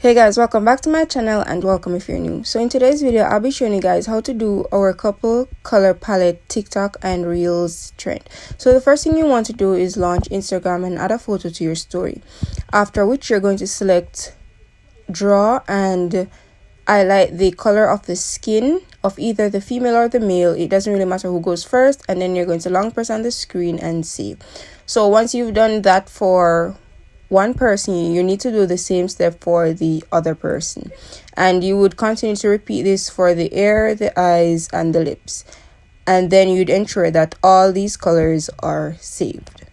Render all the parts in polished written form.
Hey guys, welcome back to my channel and welcome if you're new. So in today's video, I'll be showing you guys how to do our couple color palette TikTok and Reels trend. So the first thing you want to do is launch Instagram and add a photo to your story. After which you're going to select draw and highlight the color of the skin of either the female or the male. It doesn't really matter who goes first, and then you're going to long press on the screen and save. So once you've done that for one person, you need to do the same step for the other person, and you would continue to repeat this for the ear, the eyes, and the lips, and then you'd ensure that all these colors are saved.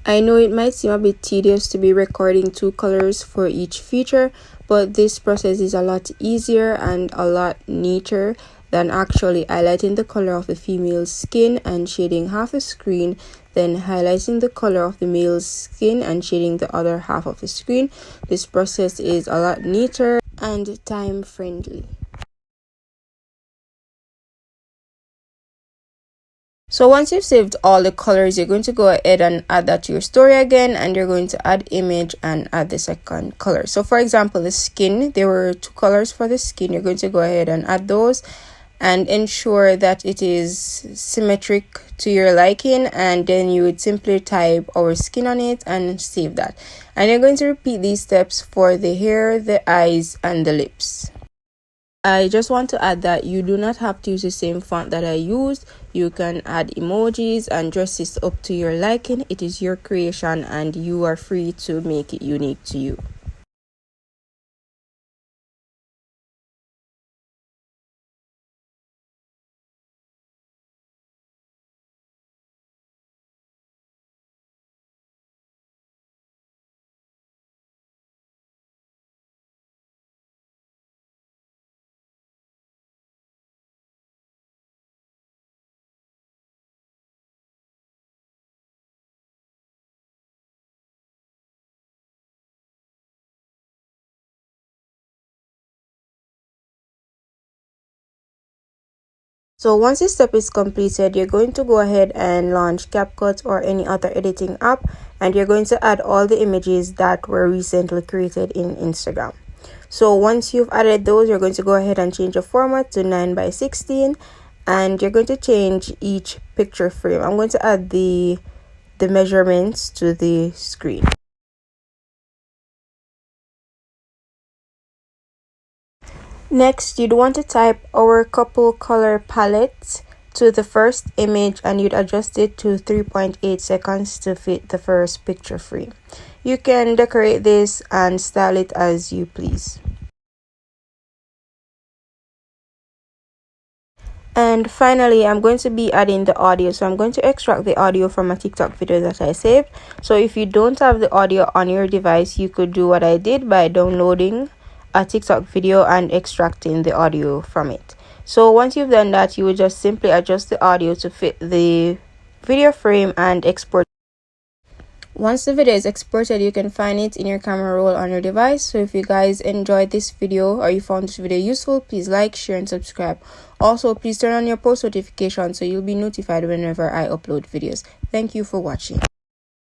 I know it might seem a bit tedious to be recording 2 colors for each feature, but this process is a lot easier and a lot neater than actually highlighting the color of the female's skin and shading half the screen, then highlighting the color of the male's skin and shading the other half of the screen. This process is a lot neater and time friendly. So once you've saved all the colors, you're going to go ahead and add that to your story again, and you're going to add image and add the second color. So for example, the skin, there were 2 colors for the skin. You're going to go ahead and add those and ensure that it is symmetric to your liking, and then you would simply type our skin on it and save that. And you're going to repeat these steps for the hair, the eyes, and the lips. I just want to add that you do not have to use the same font that I used. You can add emojis and dress this up to your liking. It is your creation and you are free to make it unique to you. So once this step is completed, you're going to go ahead and launch CapCut or any other editing app, and you're going to add all the images that were recently created in Instagram. So once you've added those, you're going to go ahead and change the format to 9:16, and you're going to change each picture frame. I'm going to add the measurements to the screen. Next, you'd want to type our couple color palette to the first image, and you'd adjust it to 3.8 seconds to fit the first picture frame. You can decorate this and style it as you please. And finally, I'm going to be adding the audio. So I'm going to extract the audio from a TikTok video that I saved. So if you don't have the audio on your device, you could do what I did by downloading a TikTok video and extracting the audio from it. So once you've done that, you would just simply adjust the audio to fit the video frame and export. Once the video is exported, you can find it in your camera roll on your device. So if you guys enjoyed this video or you found this video useful, please like, share, and subscribe. Also, please turn on your post notifications so you'll be notified whenever I upload videos. Thank you for watching.